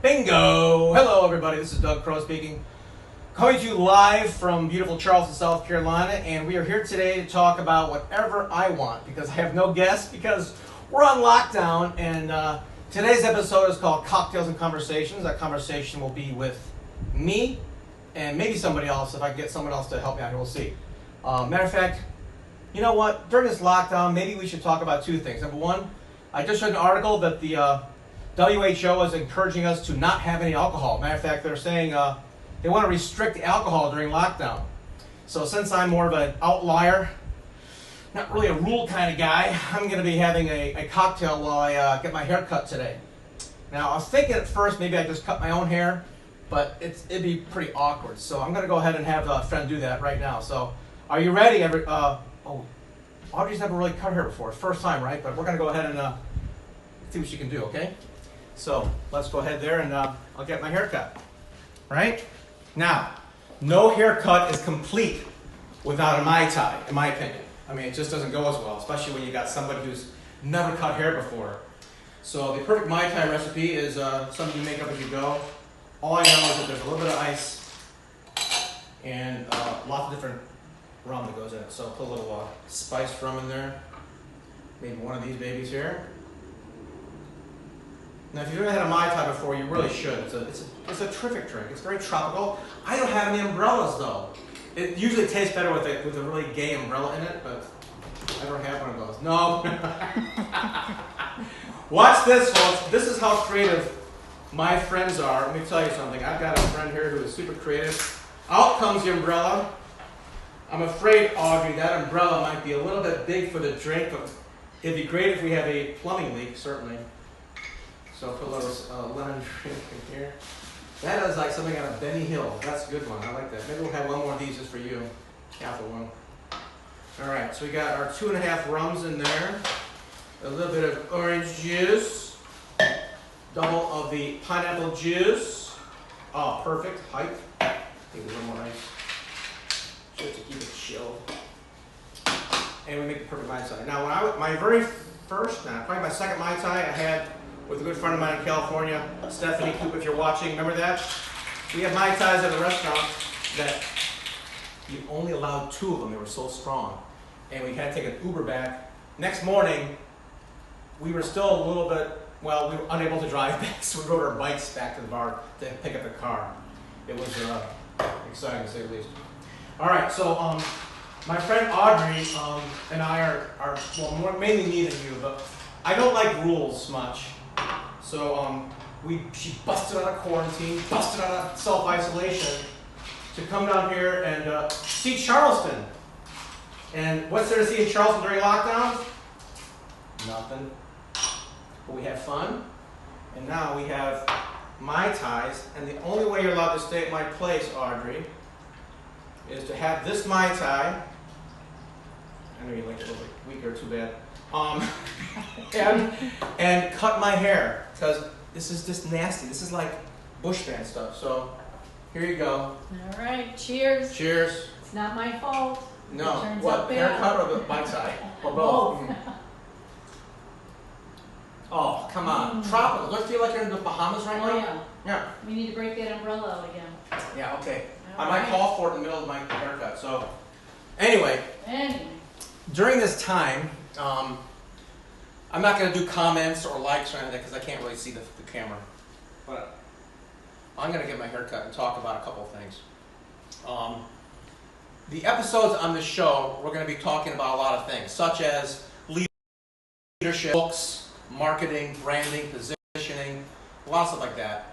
Bingo! Hello, everybody. This is Doug Crow speaking. Coming to you live from beautiful Charleston, South Carolina, and we are here today to talk about whatever I want because I have no guests because we're on lockdown. And today's episode is called Cocktails and Conversations. That conversation will be with me and maybe somebody else. If I can get someone else to help me out here, we'll see. Matter of fact, you know what? During this lockdown, maybe we should talk about two things. Number one, I just read an article that the WHO is encouraging us to not have any alcohol. Matter of fact, they're saying they want to restrict alcohol during lockdown. So since I'm more of an outlier, not really a rule kind of guy, I'm going to be having a cocktail while I get my hair cut today. Now, I was thinking at first maybe I'd just cut my own hair, but it'd be pretty awkward. So I'm going to go ahead and have a friend do that right now. So are you ready? Audrey's never really cut her hair before. First time, right? But we're going to go ahead and see what she can do, okay? So let's go ahead there and I'll get my haircut. Right? Now, no haircut is complete without a Mai Tai, in my opinion. I mean, it just doesn't go as well, especially when you got somebody who's never cut hair before. So the perfect Mai Tai recipe is something you make up as you go. All I know is that there's a little bit of ice and lots of different rum that goes in it. So put a little spiced rum in there. Maybe one of these babies here. Now, if you've never had a Mai Tai before, you really should. It's a terrific drink. It's very tropical. I don't have any umbrellas, though. It usually tastes better with a really gay umbrella in it, but I don't have one of those. No. Watch this, folks. This is how creative my friends are. Let me tell you something. I've got a friend here who is super creative. Out comes the umbrella. I'm afraid, Audrey, that umbrella might be a little bit big for the drink, but it'd be great if we have a plumbing leak, certainly. So I'll put a little lemon drink in here. That is like something out of Benny Hill. That's a good one. I like that. Maybe we'll have one more of these just for you. Half of one. All right, so we got our 2.5 rums in there. A little bit of orange juice. Double of the pineapple juice. Oh, perfect. Height. Maybe a little more ice. Just to keep it chilled. And we make the perfect Mai Tai. Now, my very first, probably my second Mai Tai, I had with a good friend of mine in California, Stephanie Coop, if you're watching, remember that? We had Mai Tais at a restaurant that you only allowed 2 of them. They were so strong. And we had to take an Uber back. Next morning, we were still a little bit, we were unable to drive back, so we rode our bikes back to the bar to pick up the car. It was exciting, to say the least. All right, so my friend Audrey and I are mainly me than you, but I don't like rules much. So she busted out of quarantine, busted out of self-isolation to come down here and see Charleston. And what's there to see in Charleston during lockdown? Nothing. But we have fun. And now we have Mai Tais. And the only way you're allowed to stay at my place, Audrey, is to have this Mai Tai. I know you like it a little bit weaker, too bad. And cut my hair because this is just nasty. This is like bushman stuff. So here you go. All right, cheers. Cheers. It's not my fault. No, what, haircut or the Mai Tai? Or both? Oh, come on. Tropical. Don't you feel like you're in the Bahamas right now? Yeah. Yeah. We need to break that umbrella out again. Yeah, okay. All I might right. call for it in the middle of my haircut. So anyway, during this time, I'm not going to do comments or likes or anything because I can't really see the camera. But I'm going to get my hair cut and talk about a couple of things. The episodes on this show, we're going to be talking about a lot of things, such as leadership, books, marketing, branding, positioning, a lot of stuff like that.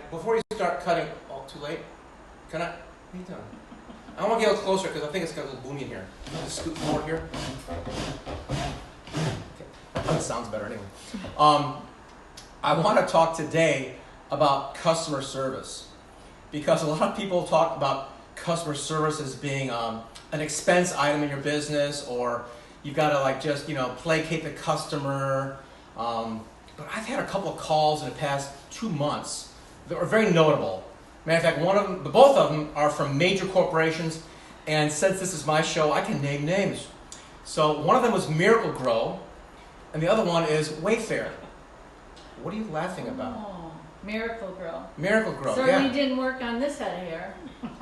Before you start cutting, too late? Can I? What are you doing? I want to get a little closer because I think it's got a little boomy here. Just scoot forward here. That sounds better anyway. I want to talk today about customer service because a lot of people talk about customer service as being an expense item in your business, or you've got to placate the customer. But I've had a couple of calls in the past 2 months that were very notable. Matter of fact, both of them are from major corporations, and since this is my show, I can name names. So one of them was Miracle-Gro, and the other one is Wayfair. What are you laughing about? Oh. Miracle Grow. Miracle Grow, Certainly yeah. didn't work on this head of hair.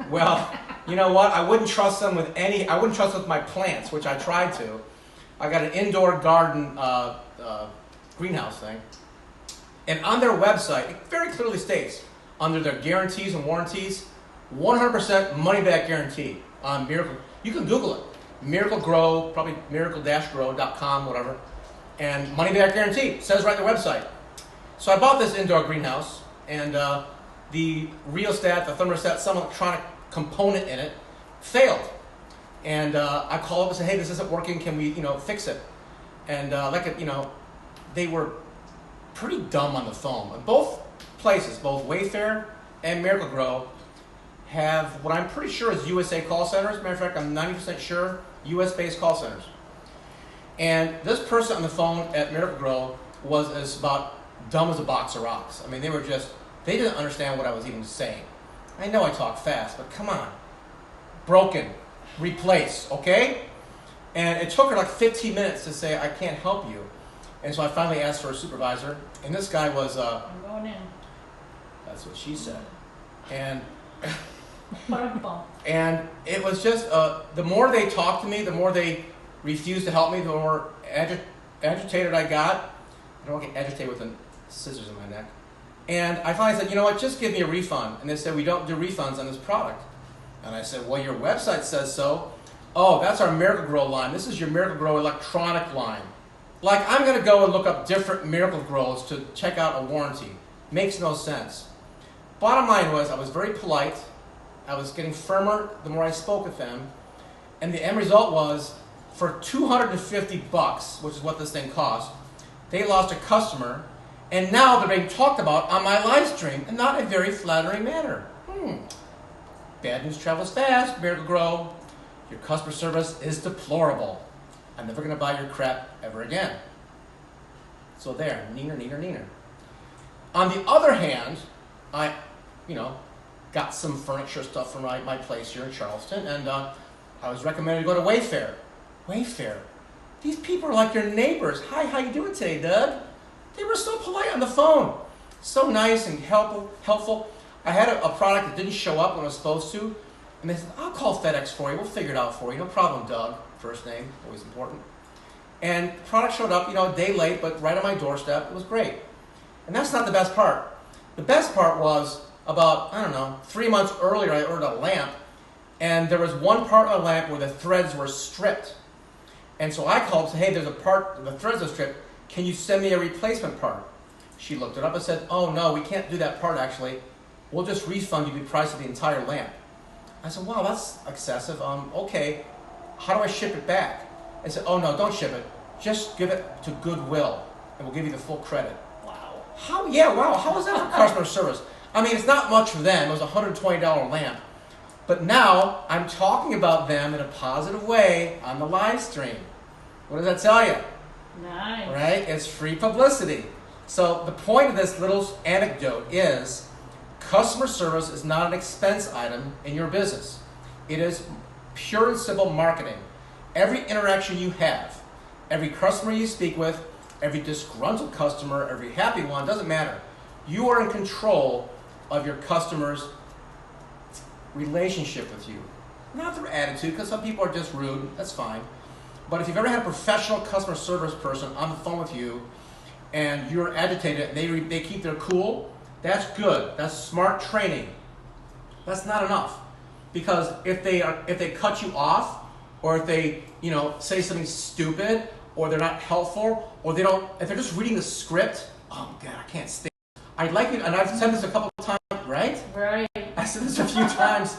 Well, you know what? I wouldn't trust them with I wouldn't trust with my plants, which I tried to. I got an indoor garden greenhouse thing. And on their website, it very clearly states, under their guarantees and warranties, 100% money back guarantee on Miracle. You can Google it. Miracle Grow, probably miracle-grow.com, whatever. And money back guarantee. It says right on the website. So I bought this indoor greenhouse, and the rheostat, the thermostat, some electronic component in it failed. And I called up and said, hey, this isn't working. Can we, fix it? And they were pretty dumb on the phone. And both places, both Wayfair and Miracle Grow, have what I'm pretty sure is USA call centers. Matter of fact, I'm 90% sure US-based call centers. And this person on the phone at Miracle Grow was as about dumb as a box of rocks. I mean, they didn't understand what I was even saying. I know I talk fast, but come on. Broken. Replace, okay? And it took her like 15 minutes to say, I can't help you. And so I finally asked for a supervisor, and this guy was, I'm going in. that's what she said. And And it was just, the more they talked to me, the more they refused to help me, the more agitated I got. I don't get agitated with the scissors in my neck. And I finally said, you know what, just give me a refund. And they said, we don't do refunds on this product. And I said, well, your website says so. Oh, that's our Miracle Grow line. This is your Miracle Grow electronic line. Like, I'm going to go and look up different Miracle Grows to check out a warranty. Makes no sense. Bottom line was, I was very polite. I was getting firmer the more I spoke with them. And the end result was, for $250, which is what this thing cost, they lost a customer, and now they're being talked about on my live stream, and not in a very flattering manner. Bad news travels fast, Miracle Grow. Your customer service is deplorable. I'm never going to buy your crap ever again. So there, neener, neener, neener. On the other hand, I, got some furniture stuff from my place here in Charleston, and I was recommended to go to Wayfair. Wayfair. These people are like your neighbors. Hi, how you doing today, Doug? They were so polite on the phone. So nice and helpful. I had a product that didn't show up when it was supposed to, and they said, I'll call FedEx for you. We'll figure it out for you. No problem, Doug. First name, always important. And the product showed up, a day late, but right on my doorstep. It was great. And that's not the best part. The best part was about, 3 months earlier, I ordered a lamp, and there was one part of the lamp where the threads were stripped. And so I called and said, hey, there's a part, the threads are stripped. Can you send me a replacement part? She looked it up and said, oh, no, we can't do that part, actually. We'll just refund you the price of the entire lamp. I said, wow, that's excessive. Okay, how do I ship it back? I said, oh, no, don't ship it. Just give it to Goodwill, and we'll give you the full credit. wow. How is that for customer service? I mean, it's not much for them. It was a $120 lamp. But now I'm talking about them in a positive way on the live stream. What does that tell you? Nice. Right? It's free publicity. So the point of this little anecdote is customer service is not an expense item in your business. It is pure and simple marketing. Every interaction you have, every customer you speak with, every disgruntled customer, every happy one, doesn't matter. You are in control of your customer's relationship with you. Not their attitude, because some people are just rude, that's fine. But if you've ever had a professional customer service person on the phone with you and you're agitated and they keep their cool, that's good. That's smart training. That's not enough. Because if they cut you off, or if they say something stupid, or they're not helpful, or if they're just reading the script, oh God, I can't stand it. I'd like you, and I've said this a couple of times, right? Right. I said this a few times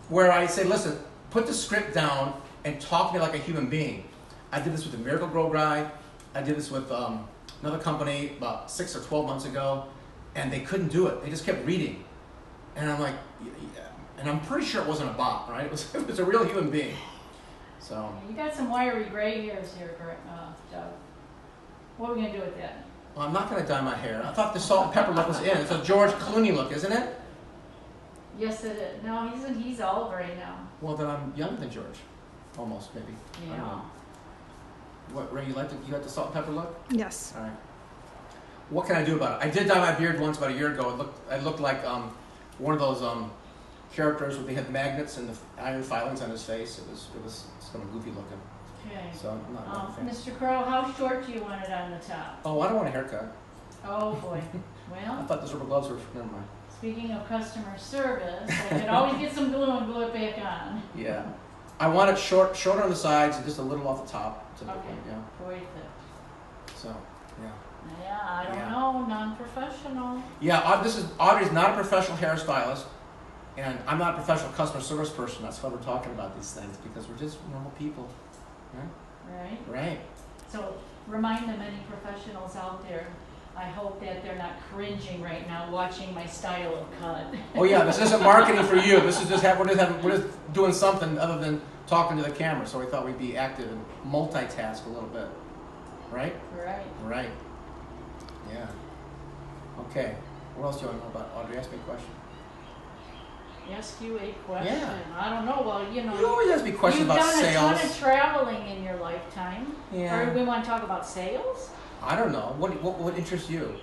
where I say, listen, put the script down and talk to me like a human being. I did this with the Miracle Grow guy. I did this with another company about 6 or 12 months ago, and they couldn't do it. They just kept reading. And I'm like, and I'm pretty sure it wasn't a bot, right? It was a real human being. So. You got some wiry gray hairs here, Doug. What are we going to do with that? Well, I'm not going to dye my hair. I thought the salt and pepper look was in. It's a George Clooney look, isn't it? Yes, it is. No, he's all gray now. Well, then I'm younger than George. Almost, maybe. I don't Yeah. know. What, Ray, you like the salt and pepper look? Yes. All right. what can I do about it? I did dye my beard once about a year ago. I looked like one of those characters where they had magnets and the iron filings on his face. It was kind of goofy looking. Okay. So I'm not a fan. Mr. Crow, how short do you want it on the top? Oh, I don't want a haircut. Oh boy. I Well, thought those rubber gloves were. Never mind. speaking of customer service, I could always get some glue and glue it back on. Yeah. I want it shorter on the sides and just a little off the top. Typically, Okay. yeah. Very thick. So, yeah. Yeah, I don't Yeah. know, non-professional. Yeah, Audrey's not a professional hairstylist, and I'm not a professional customer service person. That's why we're talking about these things, because we're just normal people. Right? Right. So remind the many professionals out there, I hope that they're not cringing right now watching my style of cut. Oh yeah, this isn't marketing for you. This is just we're just doing something other than talking to the camera. So we thought we'd be active and multitask a little bit. Right? Right. Right. Yeah. Okay. What else do you want to know about? Audrey, ask me a question. Ask you a question. Yeah. I don't know, well, you know. You always ask me questions about You've done a ton of sales. traveling in your lifetime. Yeah. Or we want to talk about sales? I don't know. What interests you?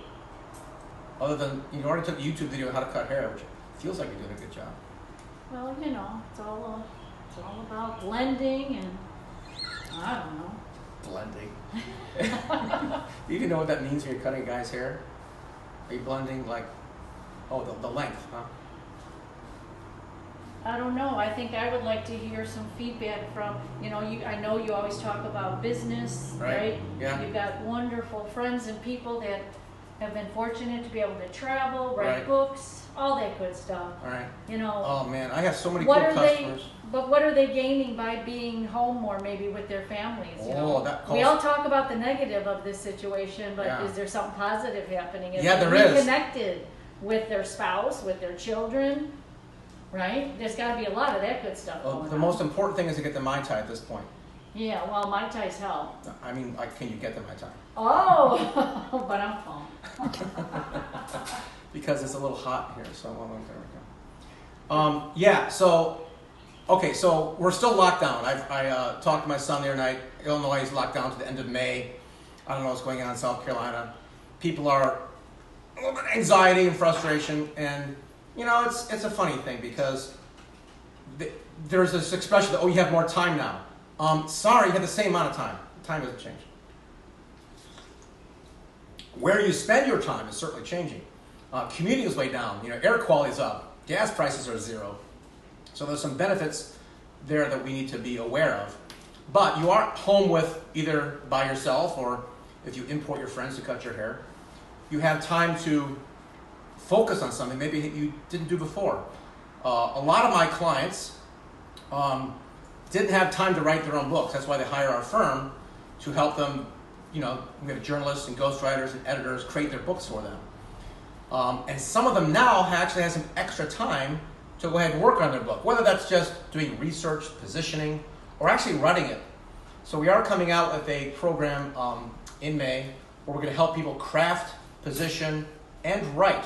Other than you already took a YouTube video on how to cut hair, which feels like you're doing a good job. Well, you know, it's all about blending and I don't know. Blending. Do you even know what that means when you're cutting a guy's hair? Are you blending like, the length, huh? I don't know. I think I would like to hear some feedback from, I know you always talk about business, right? Yeah. You've got wonderful friends and people that have been fortunate to be able to travel, write Right. books, all that good stuff. All right. You know, Oh man, I have so many what cool are they, customers. but what are they gaining by being home more maybe with their families, you know? Oh, that We calls- all talk about the negative of this situation, but Yeah. is there something positive happening? Yeah, they there is. reconnected with their spouse, with their children, right? There's got to be a lot of that good stuff Well, going the on. most important thing is to get the Mai Tai at this point. Yeah, well, Mai Tais help. I mean, can you get the Mai Tai? Oh, but I'm calm. Because it's a little hot here, so there we go. Yeah, so, okay, so we're still locked down. I talked to my son the other night. Illinois is locked down to the end of May. I don't know what's going on in South Carolina. People are a little bit anxiety and frustration, and it's a funny thing because there's this expression that, you have more time now. Sorry, you have the same amount of time. Time hasn't changed. Where you spend your time is certainly changing. Commuting is way down. Air quality is up. Gas prices are zero. So there's some benefits there that we need to be aware of. But you are home with either by yourself or if you import your friends to cut your hair. You have time to focus on something maybe you didn't do before. A lot of my clients didn't have time to write their own books. That's why they hire our firm to help them. We have journalists and ghostwriters and editors create their books for them. And some of them now actually have some extra time to go ahead and work on their book, whether that's just doing research, positioning, or actually writing it. So we are coming out with a program in May where we're going to help people craft, position, and write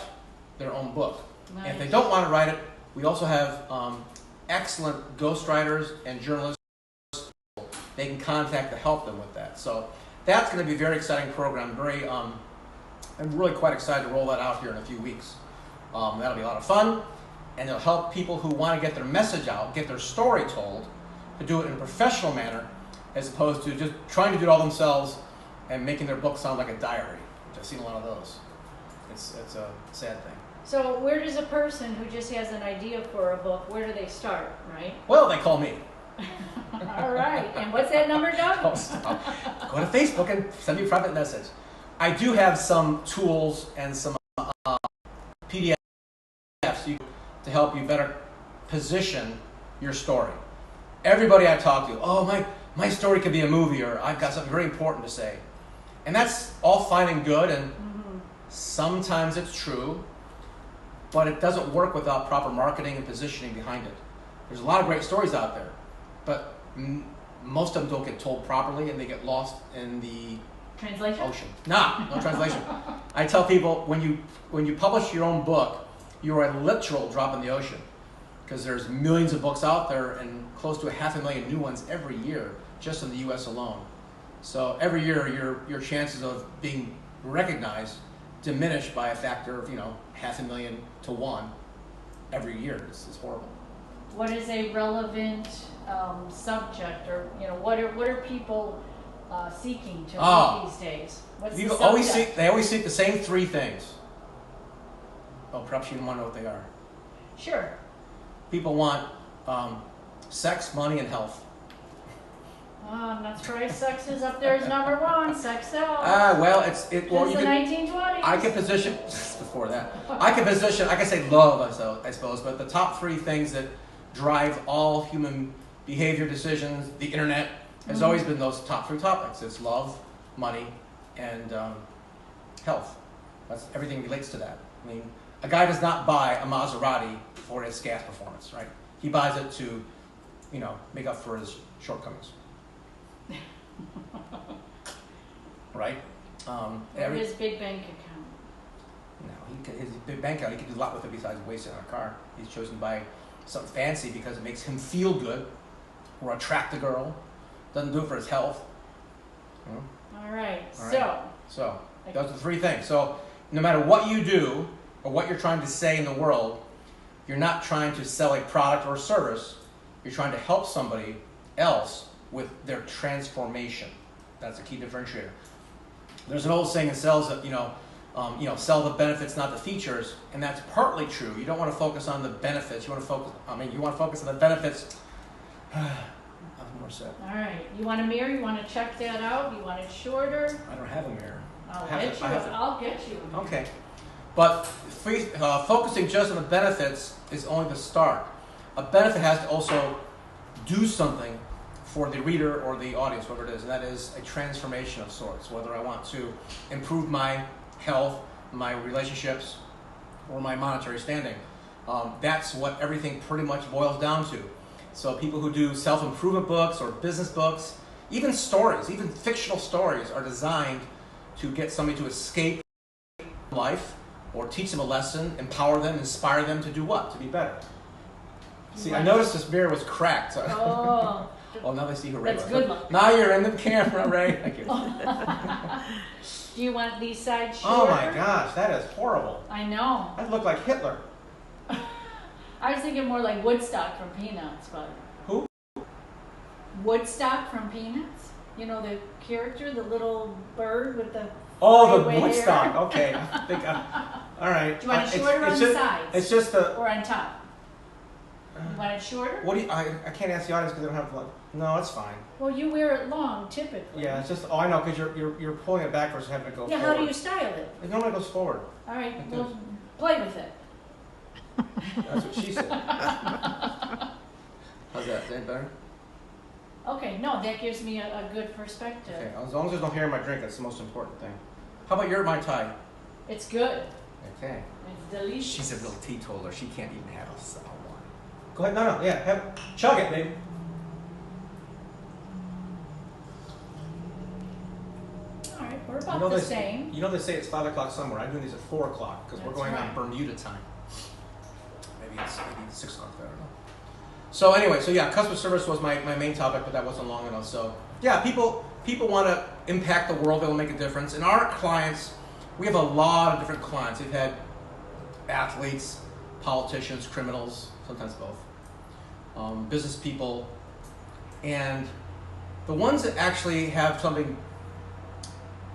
their own book. Nice. And if they don't want to write it, we also have excellent ghostwriters and journalists they can contact to help them with that. So that's going to be a very exciting program. I'm really quite excited to roll that out here in a few weeks. That'll be a lot of fun, and it'll help people who want to get their message out, get their story told, to do it in a professional manner, as opposed to just trying to do it all themselves and making their book sound like a diary, which I've seen a lot of those. It's a sad thing. So where does a person who just has an idea for a book, where do they start, right? Well, they call me. All right. And what's that number, Doug? Oh, stop. Go to Facebook and send me a private message. I do have some tools and some PDFs to help you better position your story. Everybody I talk to, my story could be a movie, or I've got something very important to say. And that's all fine and good, and sometimes it's true, but it doesn't work without proper marketing and positioning behind it. There's a lot of great stories out there, but most of them don't get told properly, and they get lost in the Translation? ocean. No translation. I tell people when you publish your own book, you're a literal drop in the ocean, because there's millions of books out there and close to 500,000 new ones every year just in the U.S. alone. So every year your chances of being recognized diminished by a factor of 500,000 to 1 every year. It's horrible. What is a relevant subject, or what are people seeking to read these days? What's People the always subject? they always seek the same 3 things. Oh, perhaps you don't want to know what they are. Sure. People want sex, money, and health. I'm not surprised sex is up there as number 1. Sex sells. Well, well, Since you the can, 1920s. I can position before that. I can say love, I suppose, but the top 3 things that drive all human behavior decisions, the internet, has always been those top 3 topics. It's love, money, and health. That's everything relates to that. I mean, a guy does not buy a Maserati for its gas performance, right? He buys it to, make up for his shortcomings. Right? Or his big bank account. No, his big bank account, he can do a lot with it besides wasting on a car. He's chosen to buy something fancy because it makes him feel good or attract a girl. Doesn't do it for his health. All right. So those are the 3 things. So no matter what you do or what you're trying to say in the world, you're not trying to sell a product or a service. You're trying to help somebody else with their transformation. That's a key differentiator. There's an old saying in sales that sell the benefits, not the features, and that's partly true. You don't want to focus on the benefits. You want to focus on the benefits. Nothing more said. All right. You want a mirror? You want to check that out? You want it shorter? I don't have a mirror. I'll get you. Okay. But focusing just on the benefits is only the start. A benefit has to also do something for the reader or the audience, whatever it is, and that is a transformation of sorts. Whether I want to improve my health, my relationships, or my monetary standing. That's what everything pretty much boils down to. So people who do self-improvement books or business books, even stories, even fictional stories, are designed to get somebody to escape life or teach them a lesson, empower them, inspire them to do what? To be better. See, I noticed this mirror was cracked. So Oh. well, now they see who Ray That's was. good luck. Now you're in the camera, Ray. Thank you. Do you want these sides Oh shorter? my gosh, that is horrible. I know. I look like Hitler. I was thinking more like Woodstock from Peanuts, but. Who? Woodstock from Peanuts? You know the character, the little bird with the. Oh, the fly-away Woodstock. hair? Okay. I think all right. Do you want it shorter on the just, sides? It's just the. Or on top? You want it shorter? What do you? I can't ask the audience because they don't have like. No, it's fine. Well, you wear it long typically. Yeah, it's just. Oh, I know because you're pulling it backwards and having to go. Yeah, forward. how do you style it? It normally goes forward. All right, Like well, play with it. That's what she said. How's that? Is that better? Okay, no, that gives me a good perspective. Okay, as long as there's no hair in my drink, that's the most important thing. How about your Mai Tai? It's good. Okay. It's delicious. She's a real teetotaler. She can't even have a sour one. Go ahead. No, yeah, have it. Chug it, babe. All right, we're about the same. You know they say it's 5 o'clock somewhere. I'm doing these at 4 o'clock because we're That's going right. on Bermuda time. Maybe it's 6 o'clock. I don't know. So anyway, customer service was my main topic, but that wasn't long enough. So yeah, people want to impact the world. They will make a difference. And our clients, we have a lot of different clients. We've had athletes, politicians, criminals, sometimes both, business people, and the ones that actually have something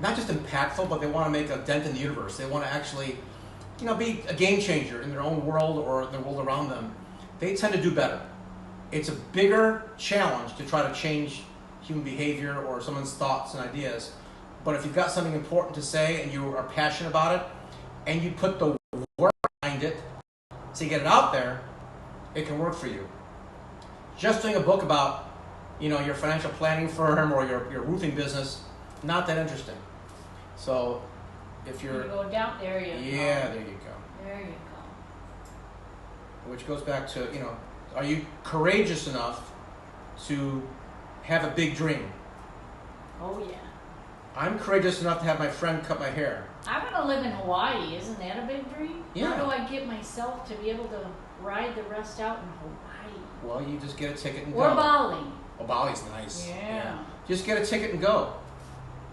not just impactful, but they want to make a dent in the universe. They want to actually, be a game changer in their own world or the world around them. They tend to do better. It's a bigger challenge to try to change human behavior or someone's thoughts and ideas. But if you've got something important to say and you are passionate about it, and you put the work behind it to get it out there, it can work for you. Just doing a book about, your financial planning firm or your roofing business, not that interesting. So, if you're... You go down, there you go. Yeah, there you go. There you go. Which goes back to, are you courageous enough to have a big dream? Oh, yeah. I'm courageous enough to have my friend cut my hair. I want to live in Hawaii. Isn't that a big dream? Yeah. How do I get myself to be able to ride the rest out in Hawaii? Well, you just get a ticket and Or go. Bali. Oh, Bali's nice. Yeah. Just get a ticket and go.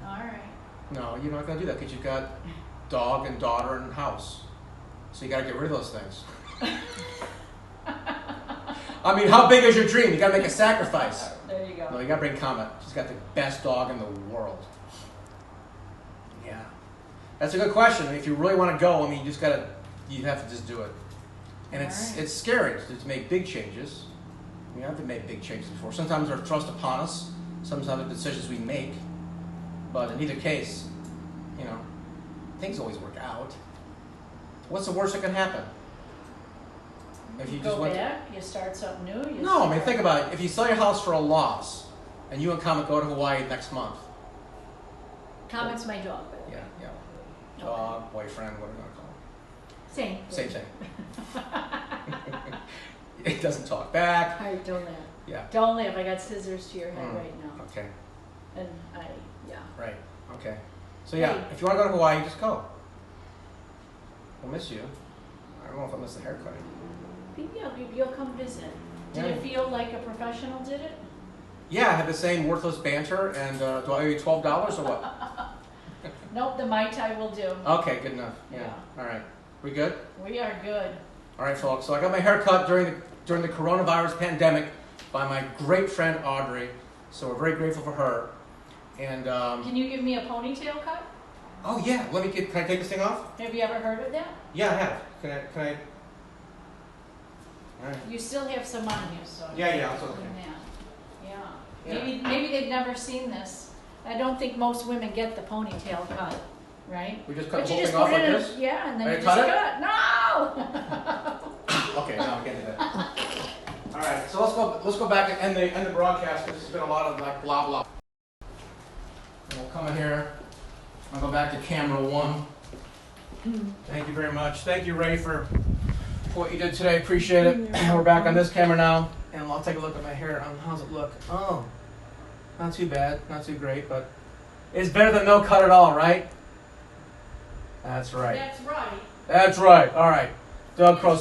All right. No, you're not going to do that because you've got dog and daughter and house. So you got to get rid of those things. I mean, how big is your dream? You got to make a sacrifice. There you go. No, you got to bring Comet. She's got the best dog in the world. Yeah. That's a good question. If you really want to go, I mean, you have to just do it. And it's scary to make big changes. We have to make big changes before. Sometimes they're thrust upon us. Sometimes they're decisions we make. But in either case, you know, things always work out. What's the worst that can happen? If you just go back, you start something new. No, I mean, think about it. If you sell your house for a loss, and you and Comet go to Hawaii next month. Comet's my dog. Yeah. Okay. Dog, boyfriend, what are we going to call him? Same. Same. It doesn't talk back. All right, don't laugh. Yeah. Don't laugh. I got scissors to your head right now. Okay. And yeah. Right. Okay. So yeah, Hey. if you want to go to Hawaii, just go. We'll miss you. I don't know if I'll miss the haircut. Yeah, you'll come visit. Did Yeah. it feel like a professional did it? Yeah, I had the same worthless banter, and do I owe you $12 or what? Nope, the Mai Tai will do. Okay, good enough. Yeah. All right. We good? We are good. All right, folks. So I got my hair cut during the coronavirus pandemic by my great friend Audrey. So we're very grateful for her. And Can you give me a ponytail cut? oh yeah, can I take this thing off? Have you ever heard of that? Yeah, I have. Can I? All right. You still have some on you, so. Yeah, it's okay. Yeah. Yeah. Maybe they've never seen this. I don't think most women get the ponytail cut, right? We just cut But the you whole just thing off put like it in, this? yeah, and then Ready you to just cut cut. No! Okay, no, we can't do that. All right, so let's go back and end the broadcast because this has been a lot of like blah blah. And we'll come in here. I'll go back to camera 1. Thank you very much. Thank you, Ray, for what you did today. Appreciate it. We're back on this camera now, and I'll take a look at my hair. How's it look? Oh, not too bad, not too great, but it's better than no cut at all, right? That's right. That's right. That's right. All right. Doug Crow.